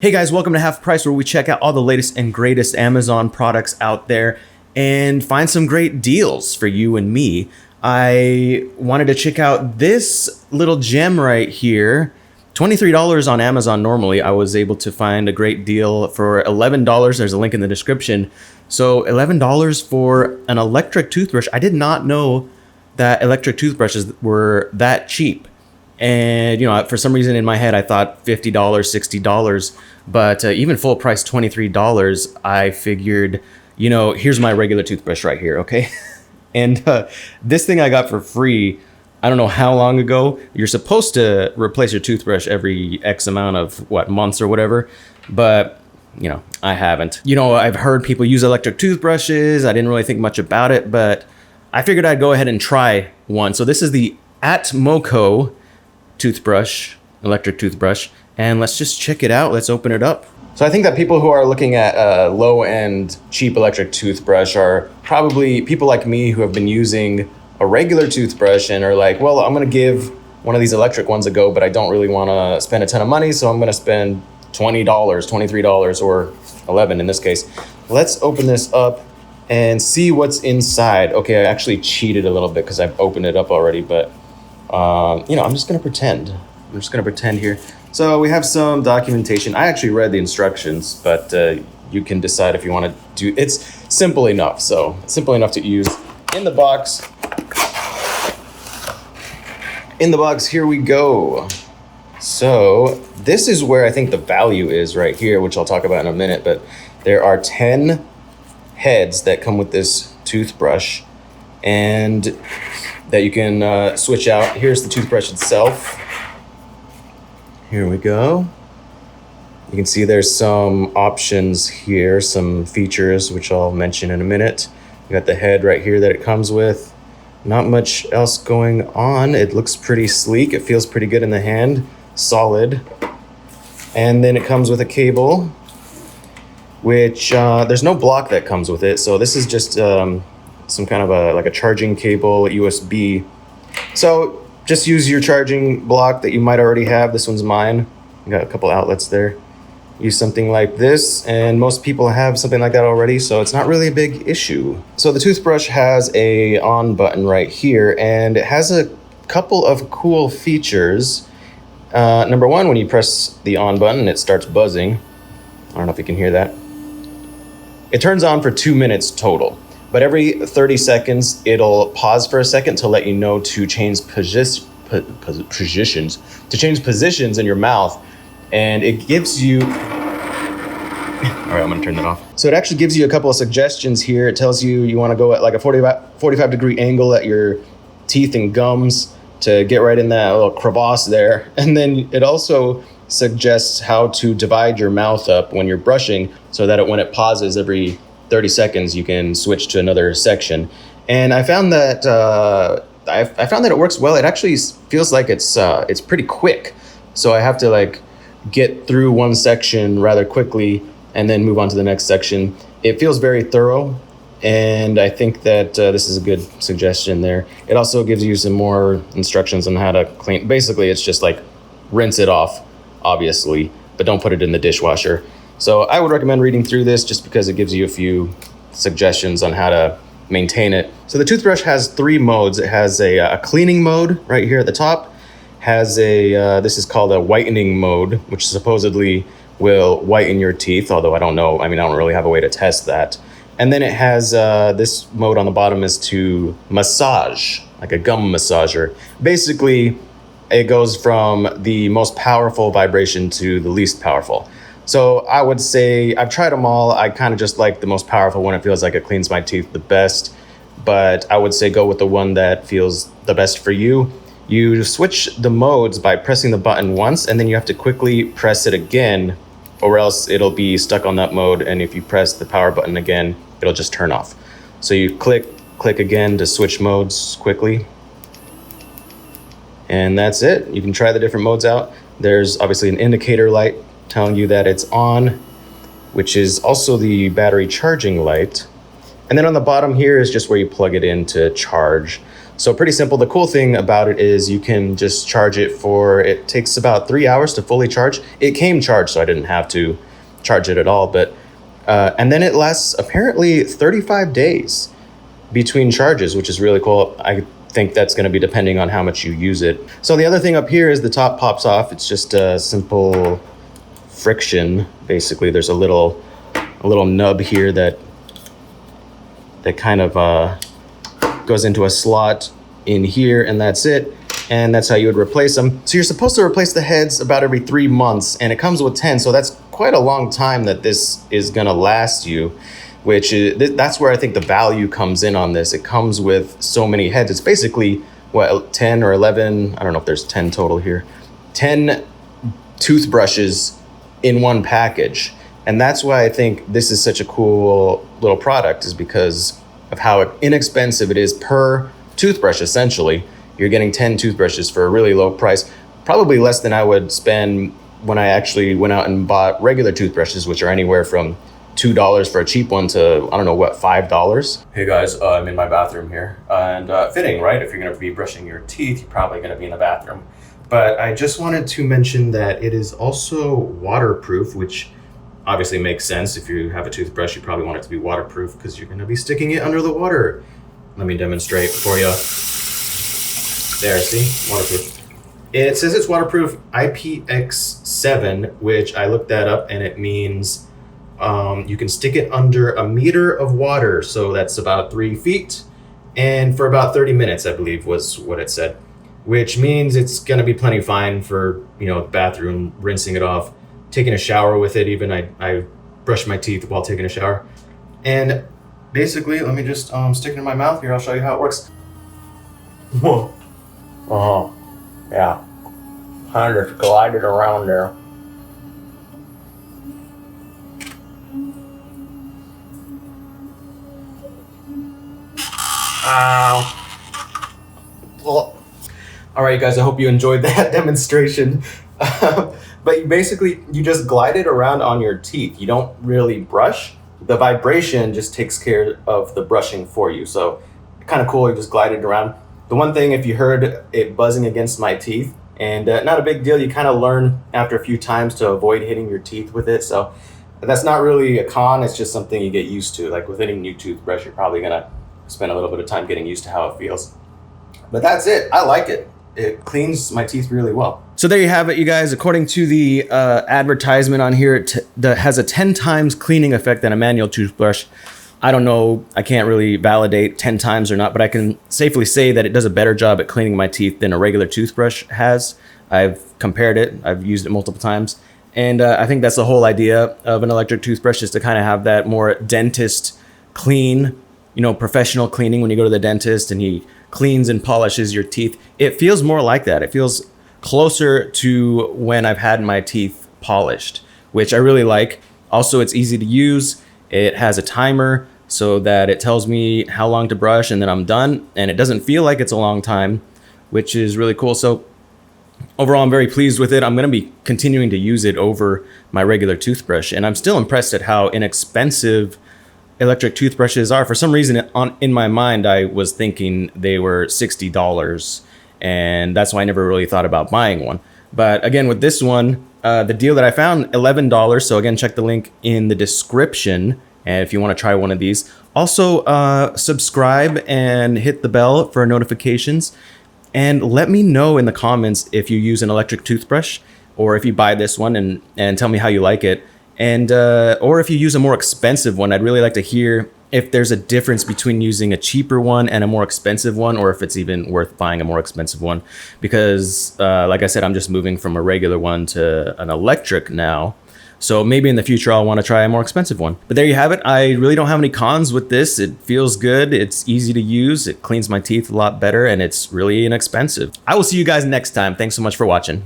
Hey guys, welcome to Half Price, where we check out all the latest and greatest Amazon products out there and find some great deals for you and me. I wanted to check out this little gem right here. $23 on Amazon normally. I was able to find a great deal for $11. There's a link in the description. So $11 for an electric toothbrush. I did not know that electric toothbrushes were that cheap. And, you know, for some reason in my head, I thought $50, $60, but even full price $23, I figured, you know, here's my regular toothbrush right here, okay? And this thing I got for free, I don't know how long ago. You're supposed to replace your toothbrush every X amount of, months or whatever, but, you know, I haven't. You know, I've heard people use electric toothbrushes. I didn't really think much about it, but I figured I'd go ahead and try one. So this is the Atmoko toothbrush, electric toothbrush, and let's just check it out. Let's open it up. So I think that people who are looking at a low-end, cheap electric toothbrush are probably people like me who have been using a regular toothbrush and are like, well, I'm gonna give one of these electric ones a go, but I don't really wanna spend a ton of money, so I'm gonna spend $20, $23, or $11 in this case. Let's open this up and see what's inside. Okay, I actually cheated a little bit because I've opened it up already, but you know, I'm just gonna pretend. Here. So we have some documentation. I actually read the instructions, but you can decide if you want to do. It's simple enough. So simple enough to use. In the box. Here we go. So this is where I think the value is right here, which I'll talk about in a minute. But there are 10 heads that come with this toothbrush, and that you can switch out. Here's the toothbrush itself. Here we go. You can see there's some options here, some features, which I'll mention in a minute. You got the head right here that it comes with. Not much else going on. It looks pretty sleek. It feels pretty good in the hand, solid. And then it comes with a cable, which there's no block that comes with it. So this is just some kind of a charging cable, USB. So just use your charging block that you might already have. This one's mine. I got a couple outlets there. Use something like this, and most people have something like that already, so it's not really a big issue. So the toothbrush has a on button right here, and it has a couple of cool features. Number one, when you press the on button, it starts buzzing. I don't know if you can hear that. It turns on for 2 minutes total. But every 30 seconds, it'll pause for a second to let you know to change positions in your mouth. And it gives you, all right, I'm gonna turn that off. So it actually gives you a couple of suggestions here. It tells you wanna go at like a 45 degree angle at your teeth and gums to get right in that little crevasse there. And then it also suggests how to divide your mouth up when you're brushing so that when it pauses every 30 seconds, you can switch to another section. And I found that I found that it works well. It actually feels like it's pretty quick. So I have to like get through one section rather quickly and then move on to the next section. It feels very thorough, and I think that this is a good suggestion there. It also gives you some more instructions on how to clean. Basically, it's just like rinse it off, obviously, but don't put it in the dishwasher. So I would recommend reading through this just because it gives you a few suggestions on how to maintain it. So the toothbrush has 3 modes. It has a cleaning mode right here at the top, has this is called a whitening mode, which supposedly will whiten your teeth, although I don't know. I mean, I don't really have a way to test that. And then it has this mode on the bottom is to massage, like a gum massager. Basically, it goes from the most powerful vibration to the least powerful. So I would say I've tried them all. I kind of just like the most powerful one. It feels like it cleans my teeth the best, but I would say go with the one that feels the best for you. You switch the modes by pressing the button once, and then you have to quickly press it again, or else it'll be stuck on that mode. And if you press the power button again, it'll just turn off. So you click again to switch modes quickly. And that's it. You can try the different modes out. There's obviously an indicator light telling you that it's on, which is also the battery charging light. And then on the bottom here is just where you plug it in to charge. So pretty simple. The cool thing about it is you can just charge it for, it takes about 3 hours to fully charge. It came charged, so I didn't have to charge it at all, but and then it lasts apparently 35 days between charges, which is really cool. I think that's going to be depending on how much you use it. So the other thing up here is the top pops off. It's just a simple friction. Basically, there's a little nub here that kind of goes into a slot in here, and that's it. And that's how you would replace them. So you're supposed to replace the heads about every 3 months, and it comes with 10. So that's quite a long time that this is gonna last you, which is, that's where I think the value comes in on this. It comes with so many heads. It's basically, what, 10 or 11, I don't know if there's 10 total here, 10 toothbrushes in one package. And that's why I think this is such a cool little product, is because of how inexpensive it is per toothbrush. Essentially, you're getting 10 toothbrushes for a really low price, probably less than I would spend when I actually went out and bought regular toothbrushes, which are anywhere from $2 for a cheap one to, I don't know what, $5. Hey guys, I'm in my bathroom here, and fitting, right? If you're gonna be brushing your teeth, you're probably gonna be in the bathroom. But I just wanted to mention that it is also waterproof, which obviously makes sense. If you have a toothbrush, you probably want it to be waterproof because you're gonna be sticking it under the water. Let me demonstrate for you. There, see, waterproof. It says it's waterproof IPX7, which I looked that up, and it means you can stick it under a meter of water. So that's about 3 feet, and for about 30 minutes, I believe was what it said, which means it's gonna be plenty fine for, you know, bathroom, rinsing it off, taking a shower with it. Even I brush my teeth while taking a shower. And basically, let me just stick it in my mouth here. I'll show you how it works. Whoa. Yeah. I just glided around there. Well, all right, guys, I hope you enjoyed that demonstration. But you just glide it around on your teeth. You don't really brush. The vibration just takes care of the brushing for you. So kind of cool, you just glide it around. The one thing, if you heard it buzzing against my teeth, and not a big deal, you kind of learn after a few times to avoid hitting your teeth with it. So that's not really a con, it's just something you get used to. Like with any new toothbrush, you're probably gonna spend a little bit of time getting used to how it feels. But that's it, I like it. It cleans my teeth really well. So there you have it, you guys. According to the advertisement on here, that has a 10 times cleaning effect than a manual toothbrush. I don't know, I can't really validate 10 times or not, but I can safely say that it does a better job at cleaning my teeth than a regular toothbrush has. I've compared it, I've used it multiple times. And I think that's the whole idea of an electric toothbrush, is to kind of have that more dentist clean, you know, professional cleaning when you go to the dentist and he cleans and polishes your teeth. It feels more like that. It feels closer to when I've had my teeth polished, which I really like. Also, it's easy to use. It has a timer so that it tells me how long to brush and then I'm done. And it doesn't feel like it's a long time, which is really cool. So overall, I'm very pleased with it. I'm going to be continuing to use it over my regular toothbrush. And I'm still impressed at how inexpensive electric toothbrushes are. For some reason, in my mind, I was thinking they were $60. And that's why I never really thought about buying one. But again, with this one, the deal that I found, $11. So again, check the link in the description, and if you want to try one of these. Also, subscribe and hit the bell for notifications. And let me know in the comments if you use an electric toothbrush, or if you buy this one, and tell me how you like it. And or if you use a more expensive one. I'd really like to hear if there's a difference between using a cheaper one and a more expensive one, or if it's even worth buying a more expensive one. Because like I said, I'm just moving from a regular one to an electric now. So maybe in the future, I'll want to try a more expensive one. But there you have it. I really don't have any cons with this. It feels good. It's easy to use. It cleans my teeth a lot better, and it's really inexpensive. I will see you guys next time. Thanks so much for watching.